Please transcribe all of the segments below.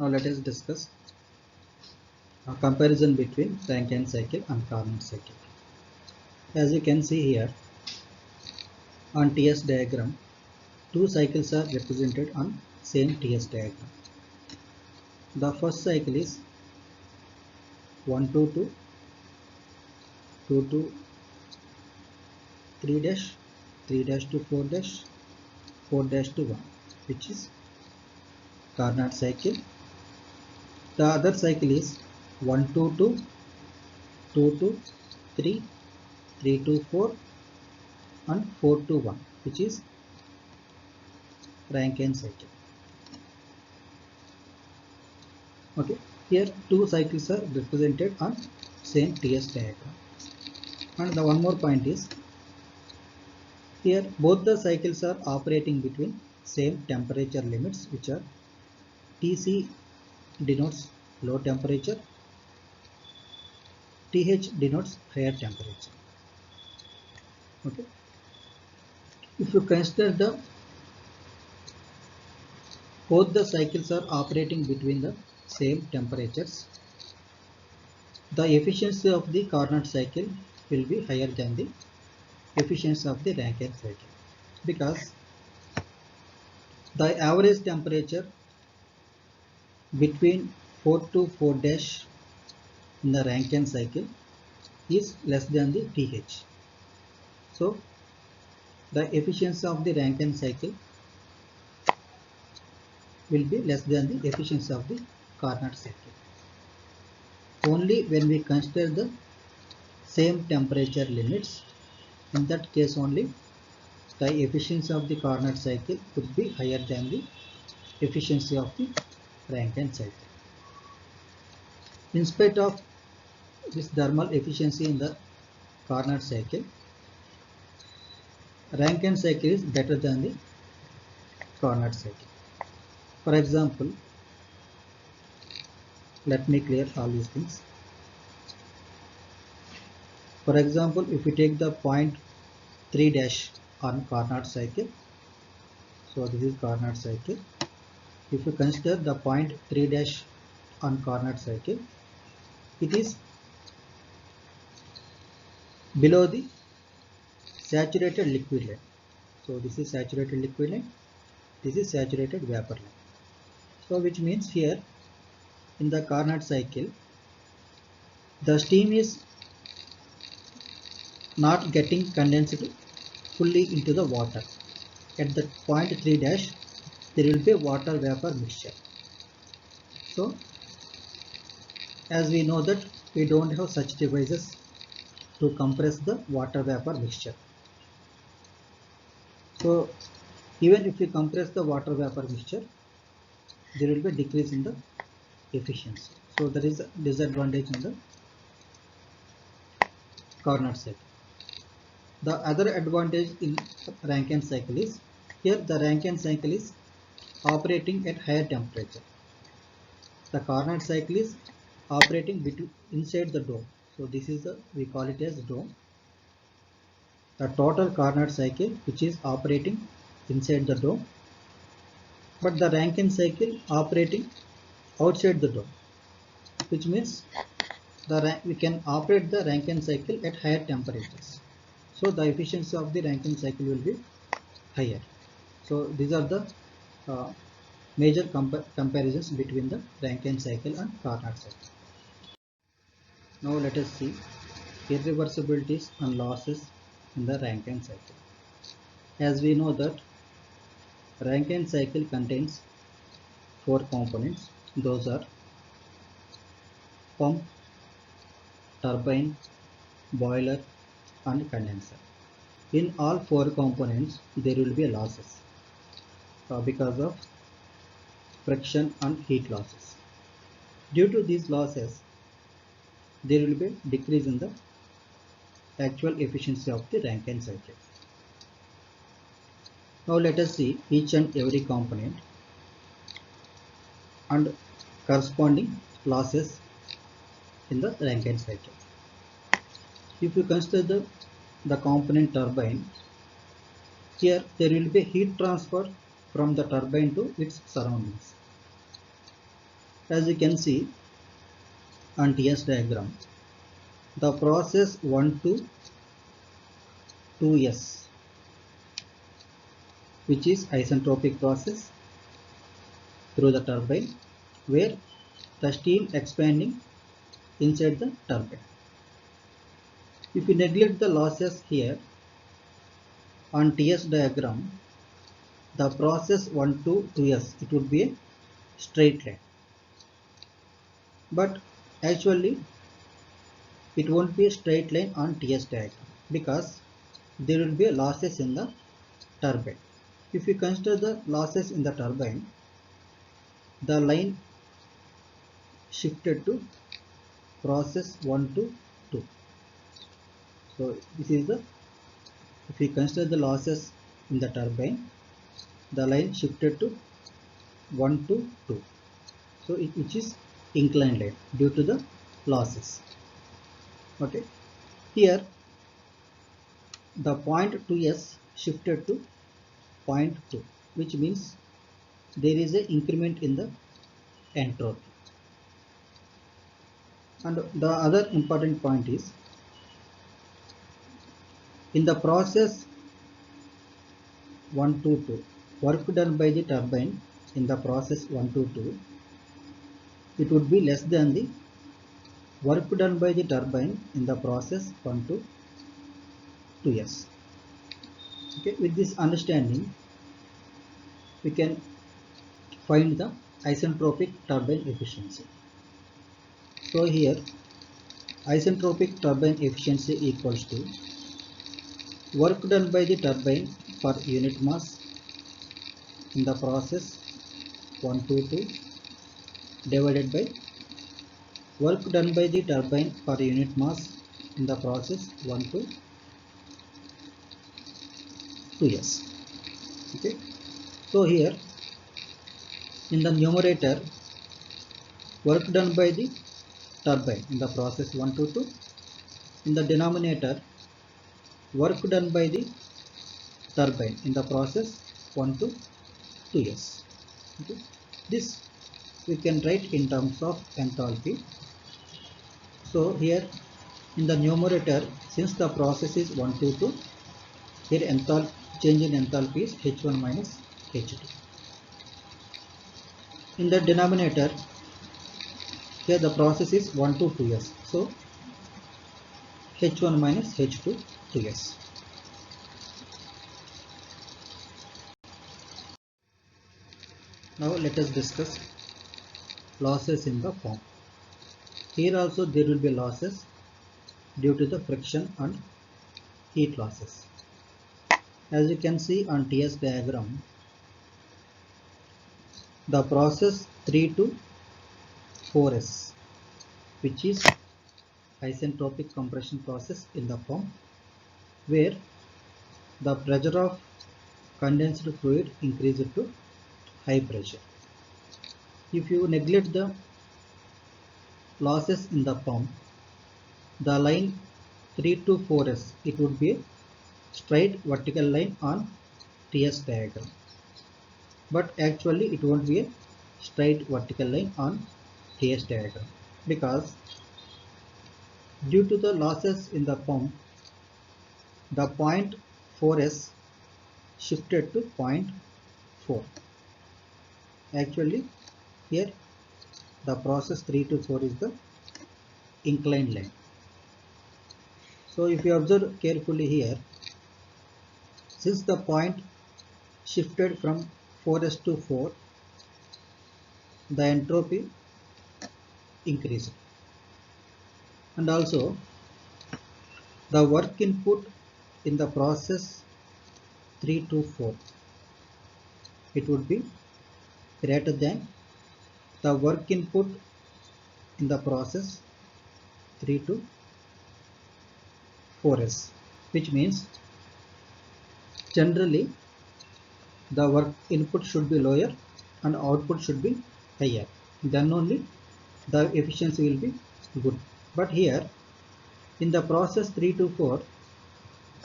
Now let us discuss a comparison between Rankine cycle and Carnot cycle. As you can see here on TS diagram, two cycles are represented on same TS diagram. The first cycle is 122, 22, 3 dash, 3 dash to 4 dash, 4 dash to 1, which is Carnot cycle. The other cycle is 122, 2 to 3, 3 to 4 and 4 to 1, which is Rankine cycle. Okay, here two cycles are represented on same TS diagram. And the one more point is, here both the cycles are operating between same temperature limits, which are Tc denotes low temperature, Th denotes higher temperature. Okay, if you consider both the cycles are operating between the same temperatures, the efficiency of the Carnot cycle will be higher than the efficiency of the Rankine cycle, because the average temperature between 4 to 4 dash in the Rankine cycle is less than the Th. So the efficiency of the Rankine cycle will be less than the efficiency of the Carnot cycle. Only when we consider the same temperature limits, in that case only the efficiency of the Carnot cycle could be higher than the efficiency of the Rankine cycle. In spite of this thermal efficiency in the Carnot cycle, Rankine cycle is better than the Carnot cycle. For example, let me clear all these things. For example, if we take the point 3 dash on Carnot cycle, so this is Carnot cycle. If you consider the point 3 dash on Carnot cycle, it is below the saturated liquid line. So this is saturated liquid line, this is saturated vapor line. So which means here in the Carnot cycle, the steam is not getting condensed fully into the water. At the point 3 dash, there will be water vapor mixture. So as we know that we don't have such devices to compress the water vapor mixture. So even if we compress the water vapor mixture, there will be a decrease in the efficiency. So there is a disadvantage in the Carnot cycle. The other advantage in Rankine cycle is, here the Rankine cycle is operating at higher temperature. The Carnot cycle is operating inside the dome. So this is we call it as dome. The total Carnot cycle which is operating inside the dome, but the Rankine cycle operating outside the dome, which means we can operate the Rankine cycle at higher temperatures. So the efficiency of the Rankine cycle will be higher. So these are the major comparisons between the Rankine cycle and Carnot cycle. Now let us see irreversibilities and losses in the Rankine cycle. As we know that Rankine cycle contains 4 components. Those are pump, turbine, boiler and condenser. In all 4 components there will be losses because of friction and heat losses. Due to these losses, there will be a decrease in the actual efficiency of the Rankine cycle. Now let us see each and every component and corresponding losses in the Rankine cycle. If you consider the component turbine, here there will be heat transfer from the turbine to its surroundings. As you can see on TS diagram, the process 1 to 2s, which is isentropic process through the turbine, where the steam expanding inside the turbine. If you neglect the losses here on TS diagram, the process 1 to 2s, it would be a straight line. But actually it won't be a straight line on TS diagram because there will be losses in the turbine. If you consider the losses in the turbine, the line shifted to process 1 to 2. So this is the, if we consider the losses in the turbine, the line shifted to 1 to 2. So which is inclined line due to the losses. Okay. Here the point 2s shifted to point 2, which means there is an increment in the entropy. And the other important point is, in the process 1 to 2, work done by the turbine in the process 1 to 2, it would be less than the work done by the turbine in the process 1 to 2s. Okay, with this understanding, we can find the isentropic turbine efficiency. So here isentropic turbine efficiency equals to work done by the turbine per unit mass in the process 1 to 2 divided by work done by the turbine per unit mass in the process 1 to 2s. Okay. So here in the numerator, work done by the turbine in the process 1 to 2. In the denominator, work done by the turbine in the process 1 to 2s. Okay. This we can write in terms of enthalpy. So here in the numerator, since the process is 1 to 2, here change in enthalpy is H1 minus H2. In the denominator, here the process is 1 to 2s. So H1 minus H2 2s. Now let us discuss losses in the form. Here also there will be losses due to the friction and heat losses. As you can see on TS diagram, the process 3 to 4s, which is isentropic compression process in the form, where the pressure of condensed fluid increased to high pressure. If you neglect the losses in the pump, the line 3 to 4s, it would be a straight vertical line on TS diagram. But actually it won't be a straight vertical line on TS diagram, because due to the losses in the pump, the point 4s shifted to point 4. Actually here the process 3 to 4 is the inclined line. So if you observe carefully here, since the point shifted from 4s to 4, the entropy increased. And also the work input in the process 3 to 4, it would be greater than the work input in the process 3 to 4s, which means generally the work input should be lower and output should be higher, then only the efficiency will be good. But here in the process 3 to 4,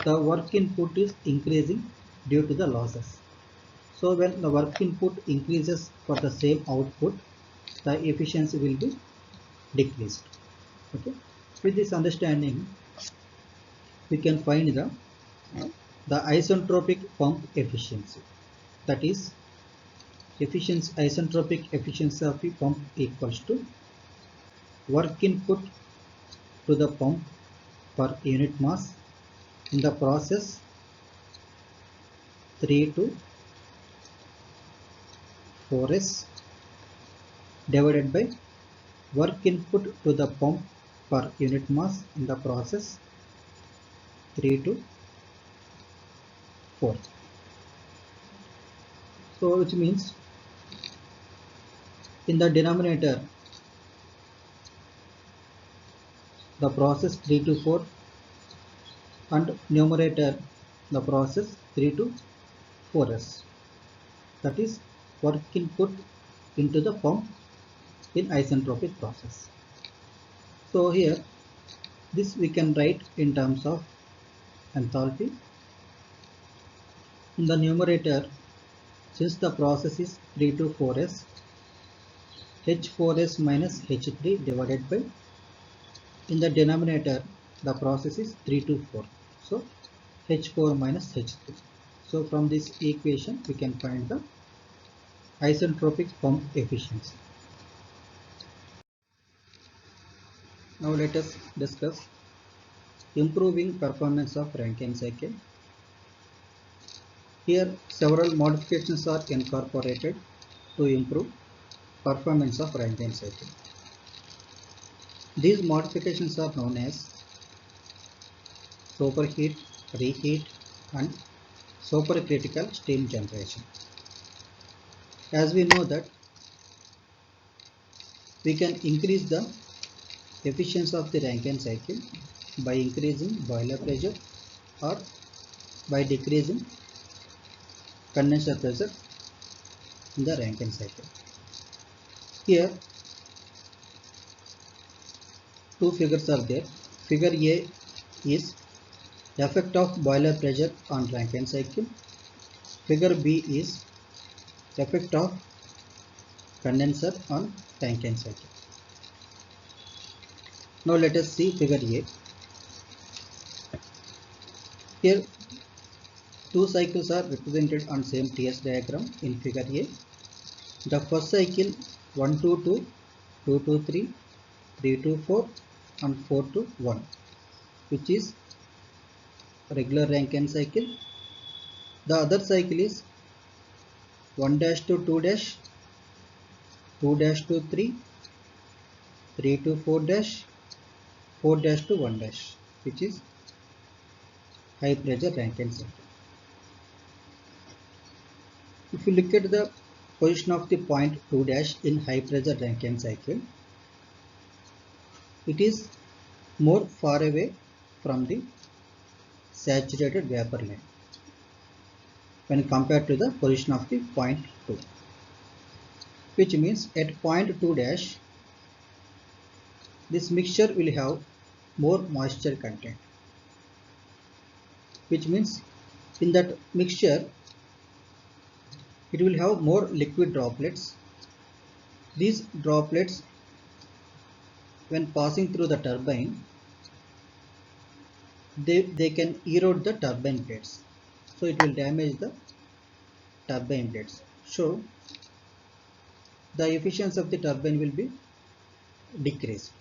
the work input is increasing due to the losses. So when the work input increases for the same output, the efficiency will be decreased. Okay, with this understanding we can find the isentropic pump efficiency, that is isentropic efficiency of the pump equals to work input to the pump per unit mass in the process 3 to 4s divided by work input to the pump per unit mass in the process 3 to 4. So which means in the denominator the process 3 to 4 and numerator the process 3 to 4s, that is work input into the pump in isentropic process. So here this we can write in terms of enthalpy. In the numerator, since the process is 3 to 4s, H4s minus H3 divided by, in the denominator the process is 3 to 4, so H4 minus H3. So from this equation we can find the isentropic pump efficiency. Now let us discuss improving performance of Rankine cycle. Here several modifications are incorporated to improve performance of Rankine cycle. These modifications are known as superheat, reheat and supercritical steam generation. As we know that we can increase the efficiency of the Rankine cycle by increasing boiler pressure or by decreasing condenser pressure in the Rankine cycle. Here two figures are there. Figure A is effect of boiler pressure on Rankine cycle. Figure B is effect of condenser on Rankine cycle. Now let us see figure A. Here two cycles are represented on same TS diagram in figure A. The first cycle 1 to 2, 2 to 3, 3 to 4 and 4 to 1, which is regular Rankine cycle. The other cycle is 1 dash to 2 dash, 2 dash to 3, 3 to 4 dash, 4 dash to 1 dash, which is high pressure Rankine cycle. If you look at the position of the point 2 dash in high pressure Rankine cycle, it is more far away from the saturated vapor line when compared to the position of the point 2, which means at point 2 dash this mixture will have more moisture content, which means in that mixture it will have more liquid droplets. These droplets when passing through the turbine, they can erode the turbine blades, so it will damage the turbine blades. So the efficiency of the turbine will be decreased.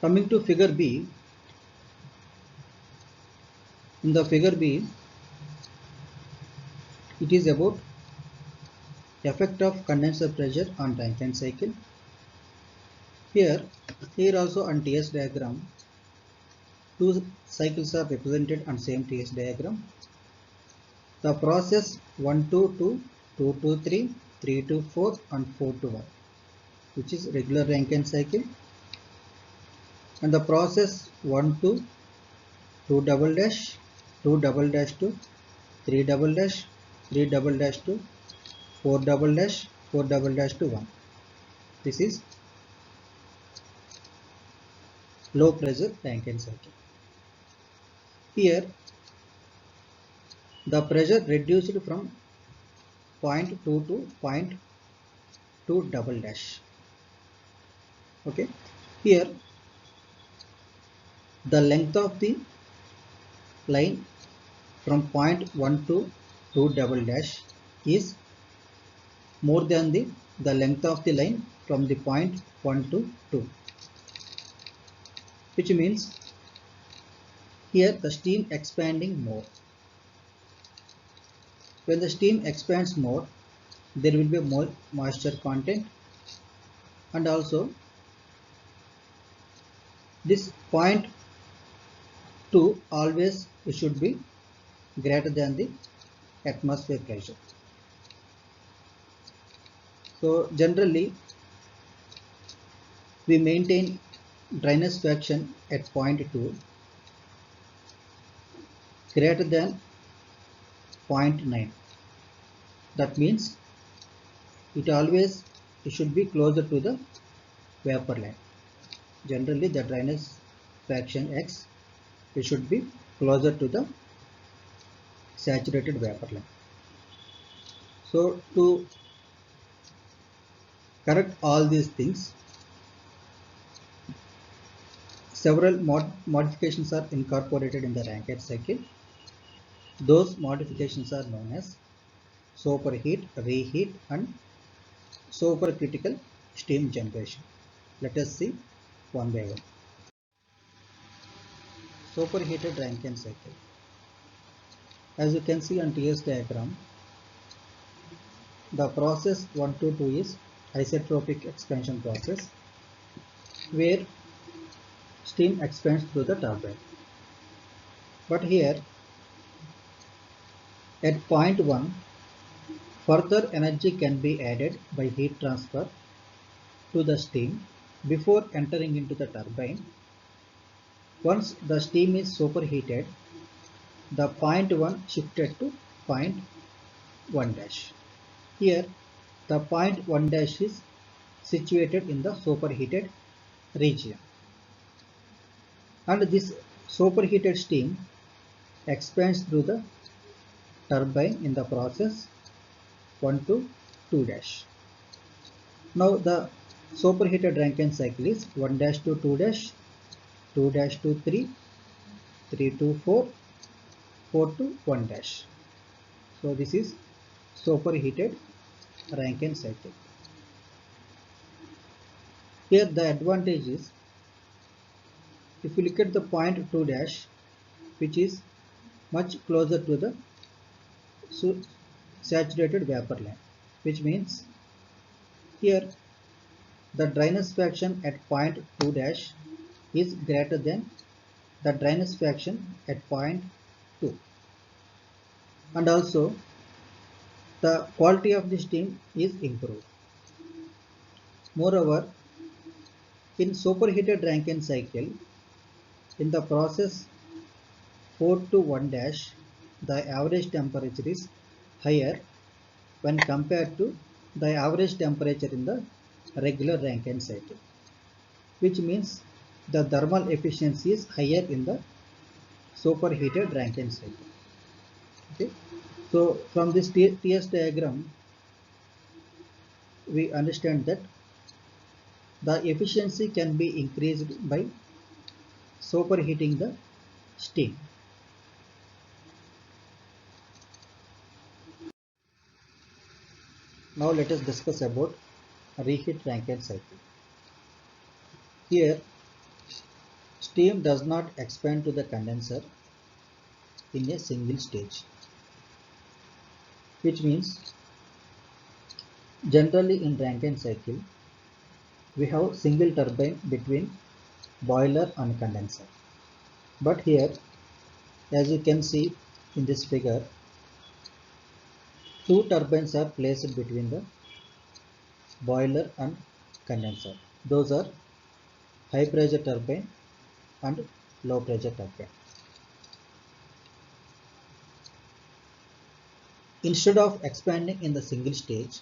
Coming to figure B, in the figure B it is about effect of condenser pressure on Rankine cycle. Here also on TS diagram two cycles are represented on same TS diagram. The process 1 to 2, 2 to 3, 3 to 4 and 4 to 1, which is regular Rankine cycle, and the process 1 to 2 double dash, 2 double dash to 3 double dash, 3 double dash to 4 double dash, 4 double dash to 1. This is low pressure Rankine cycle. Here the pressure reduced from 0.2 to 0.2 double dash. Okay, here the length of the line from point 1 to 2 double dash is more than the length of the line from the point 1 to 2, which means here the steam expanding more. When the steam expands more, there will be more moisture content, and also this point 2 always it should be greater than the atmosphere pressure. So generally we maintain dryness fraction at point 2 greater than 0.9. That means it should be closer to the vapor line. Generally the dryness fraction X, it should be closer to the saturated vapor line. So to correct all these things, several modifications are incorporated in the Rankine cycle. Those modifications are known as superheat, reheat, and supercritical steam generation. Let us see one by one. Superheated Rankine cycle. As you can see on TS diagram, the process 1 to 2 is isotropic expansion process, where steam expands through the turbine. But here at point 1, further energy can be added by heat transfer to the steam before entering into the turbine. Once the steam is superheated, the point 1 shifted to point 1 dash. Here the point 1 dash is situated in the superheated region, and this superheated steam expands through the turbine in the process 1 to 2 dash. Now the superheated Rankine cycle is 1 dash to 2 dash, 2 dash to 3, 3 to 4, 4 to 1 dash. So this is superheated Rankine cycle. Here the advantage is, if you look at the point 2 dash, which is much closer to the saturated vapor line, which means here the dryness fraction at point 2 dash is greater than the dryness fraction at point 2, and also the quality of the steam is improved. Moreover, in superheated Rankine cycle, in the process 4 to 1 dash, the average temperature is higher when compared to the average temperature in the regular Rankine cycle, which means the thermal efficiency is higher in the superheated Rankine cycle. Okay, so from this TS diagram, we understand that the efficiency can be increased by superheating the steam. Now let us discuss about reheat Rankine cycle. Here steam does not expand to the condenser in a single stage, which means generally in Rankine cycle we have single turbine between boiler and condenser. But here, as you can see in this figure, two turbines are placed between the boiler and condenser. Those are high pressure turbine and low pressure turbine. Instead of expanding in the single stage,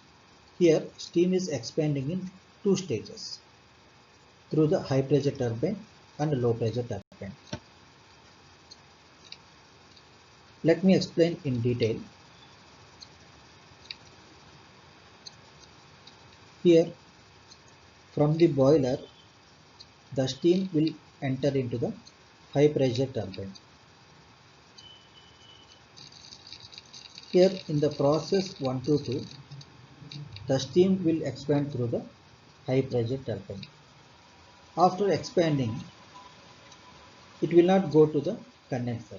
here steam is expanding in two stages through the high pressure turbine and low pressure turbine. Let me explain in detail. Here from the boiler the steam will enter into the high pressure turbine. Here in the process 1 to 2 the steam will expand through the high pressure turbine. After expanding it will not go to the condenser.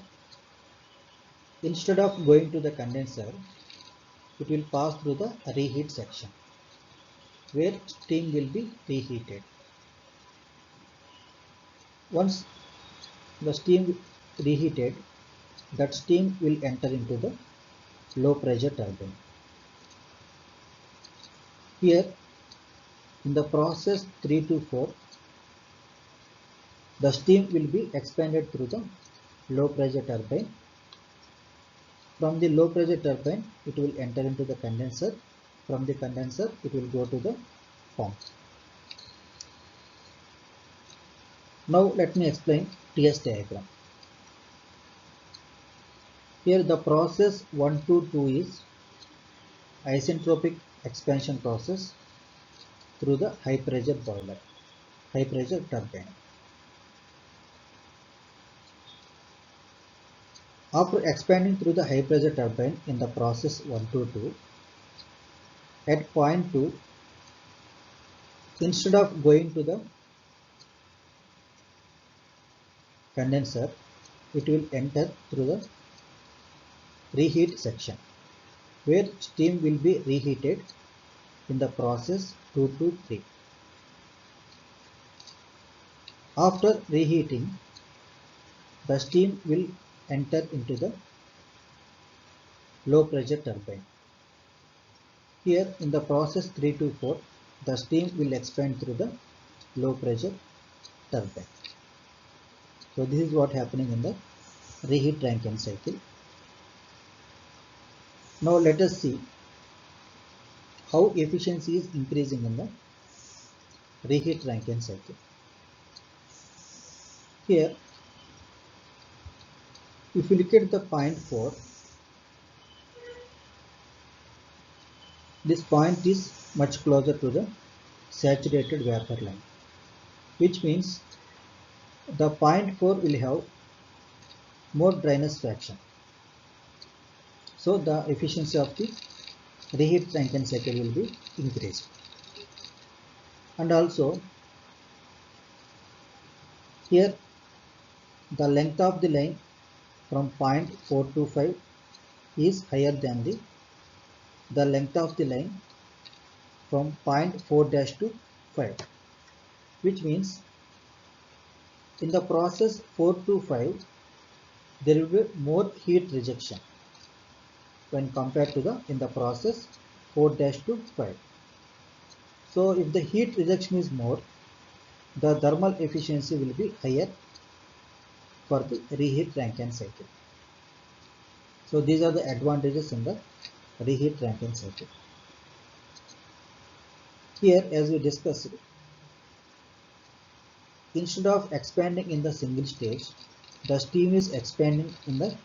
Instead of going to the condenser it will pass through the reheat section where steam will be reheated. Once the steam reheated, that steam will enter into the low pressure turbine. Here in the process 3 to 4, the steam will be expanded through the low pressure turbine. From the low pressure turbine, it will enter into the condenser. From the condenser, it will go to the pump. Now let me explain TS diagram. Here the process 1 to 2 is isentropic expansion process through the high pressure boiler, high pressure turbine. After expanding through the high pressure turbine in the process 1 to 2, at point 2, instead of going to the condenser, it will enter through the reheat section where steam will be reheated in the process 2 to 3. After reheating, the steam will enter into the low pressure turbine. Here in the process 3 to 4, the steam will expand through the low pressure turbine. So this is what happening in the reheat Rankine cycle. Now let us see how efficiency is increasing in the reheat Rankine cycle. Here, if you look at the point 4, this point is much closer to the saturated vapor line, which means the point 4 will have more dryness fraction. So the efficiency of the reheat Rankine cycle will be increased. And also here the length of the line from point 4 to 5 is higher than the length of the line from point 4 dash to 5, which means in the process 4 to 5 there will be more heat rejection when compared to the in the process 4 dash to 5. So if the heat rejection is more, the thermal efficiency will be higher for the reheat Rankine cycle. So these are the advantages in the reheat Rankine cycle. Here, as we discussed, instead of expanding in the single stage, the steam is expanding in the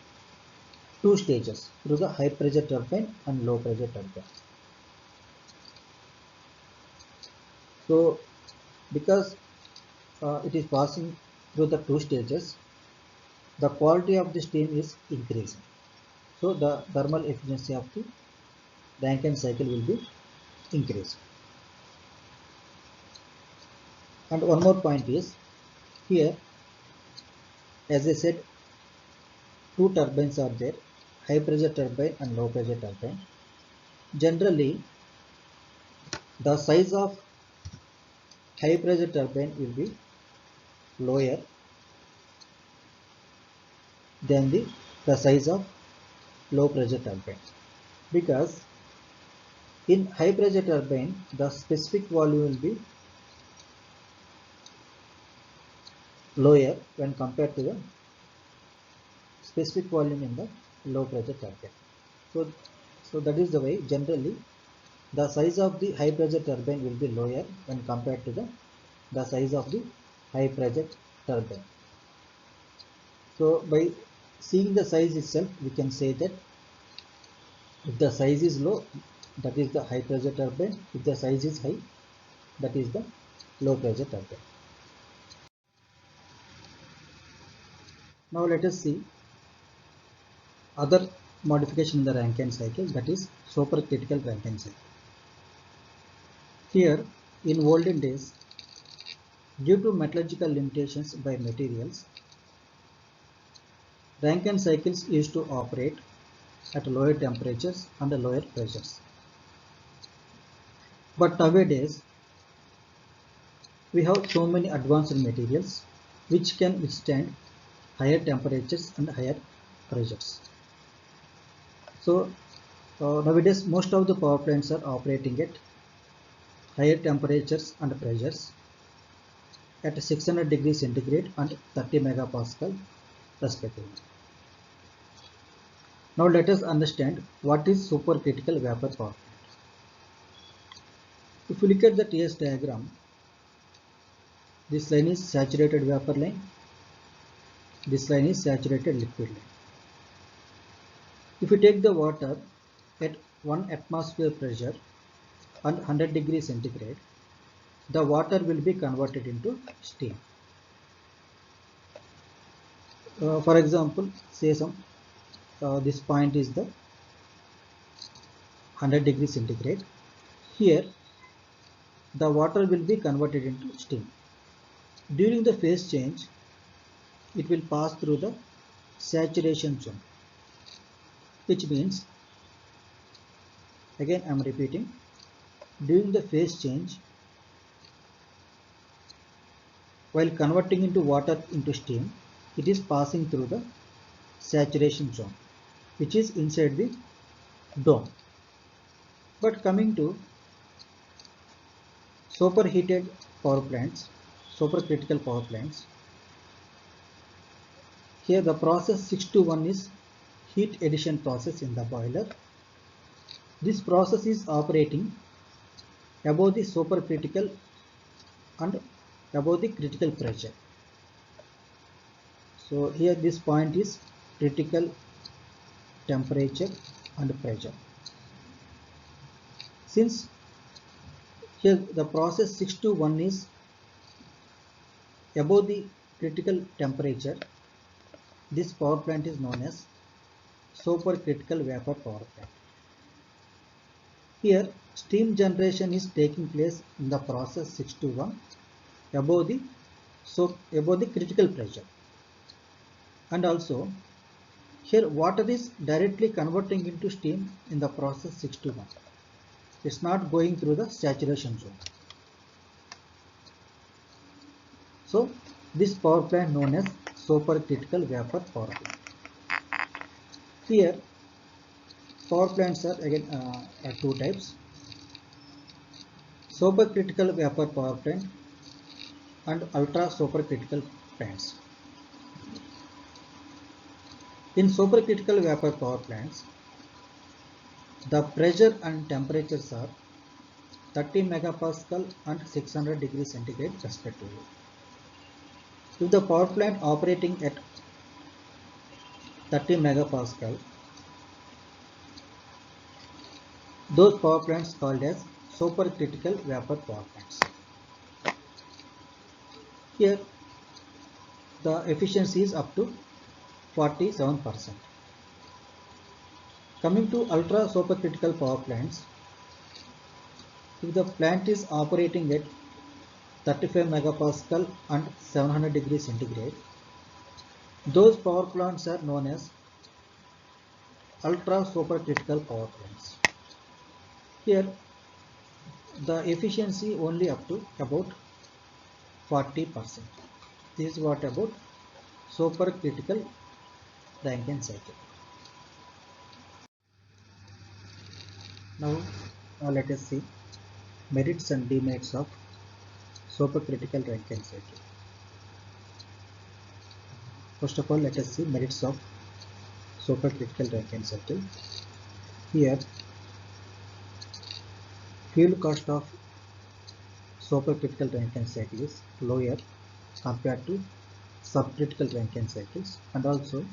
two stages through the high pressure turbine and low pressure turbine. So because it is passing through the two stages, the quality of the steam is increasing. So the thermal efficiency of the Rankine cycle will be increased. And one more point is here, as I said, two turbines are there, high pressure turbine and low pressure turbine. Generally, the size of high pressure turbine will be lower than the size of low pressure turbine, because in high pressure turbine the specific volume will be lower when compared to the specific volume in the low pressure turbine. So that is the way generally the size of the high pressure turbine will be lower when compared to the size of the high pressure turbine. So by seeing the size itself, we can say that if the size is low, that is the high pressure turbine. If the size is high, that is the low pressure turbine. Now let us see other modification in the Rankine cycle, that is supercritical Rankine cycle. Here in olden days, due to metallurgical limitations by materials, Rankine cycles used to operate at lower temperatures and lower pressures. But nowadays, we have so many advanced materials which can withstand higher temperatures and higher pressures. So nowadays most of the power plants are operating at higher temperatures and pressures at 600 degrees centigrade and 30 megapascal respectively. Now let us understand what is supercritical vapor power plant. If you look at the TS diagram, this line is saturated vapor line, this line is saturated liquid line. If you take the water at 1 atmosphere pressure and 100 degrees centigrade, the water will be converted into steam. For example, say this point is the 100 degrees centigrade. Here the water will be converted into steam. During the phase change, it will pass through the saturation zone, which means, again I am repeating, during the phase change, while converting into water into steam, it is passing through the saturation zone, which is inside the dome. But coming to superheated power plants, supercritical power plants, here the process 621 is heat addition process in the boiler. This process is operating above the supercritical and above the critical pressure. So here this point is critical temperature and pressure. Since here the process 621 is above the critical temperature, this power plant is known as supercritical vapor power plant. Here steam generation is taking place in the process 621 above the critical pressure, and also here water is directly converting into steam in the process 621. It's not going through the saturation zone. So this power plant known as supercritical vapor power plant. Here power plants are again two types: supercritical vapor power plant and ultra supercritical plants. In supercritical vapor power plants, the pressure and temperatures are 30 megapascal and 600 degrees centigrade respectively. If the power plant operating at 30 megapascal, those power plants called as supercritical vapor power plants. Here the efficiency is up to 47%. Coming to ultra supercritical power plants, if the plant is operating at 35 megapascal and 700 degrees centigrade, those power plants are known as ultra supercritical power plants. Here the efficiency only up to about 40%. This is what about supercritical Rankine cycle. Now let us see merits and demerits of supercritical Rankine cycle. First of all, let us see merits of supercritical Rankine cycle. Here fuel cost of supercritical Rankine cycle is lower compared to subcritical Rankine cycles, and also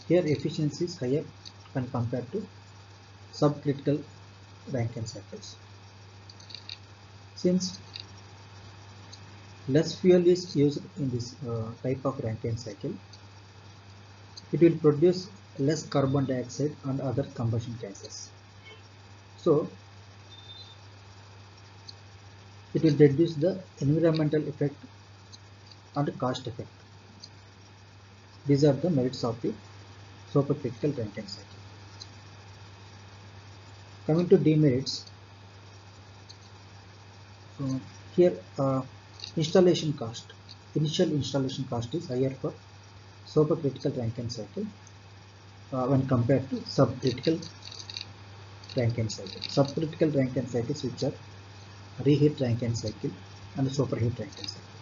here efficiency is higher when compared to subcritical Rankine cycles. Since less fuel is used in this type of Rankine cycle, it will produce less carbon dioxide and other combustion gases. So it will reduce the environmental effect and cost effect. These are the merits of the supercritical Rankine cycle. Coming to demerits, here installation cost. Initial installation cost is higher for supercritical Rankine cycle when compared to subcritical Rankine cycle. Subcritical Rankine cycles which are reheat Rankine cycle and superheat Rankine cycle.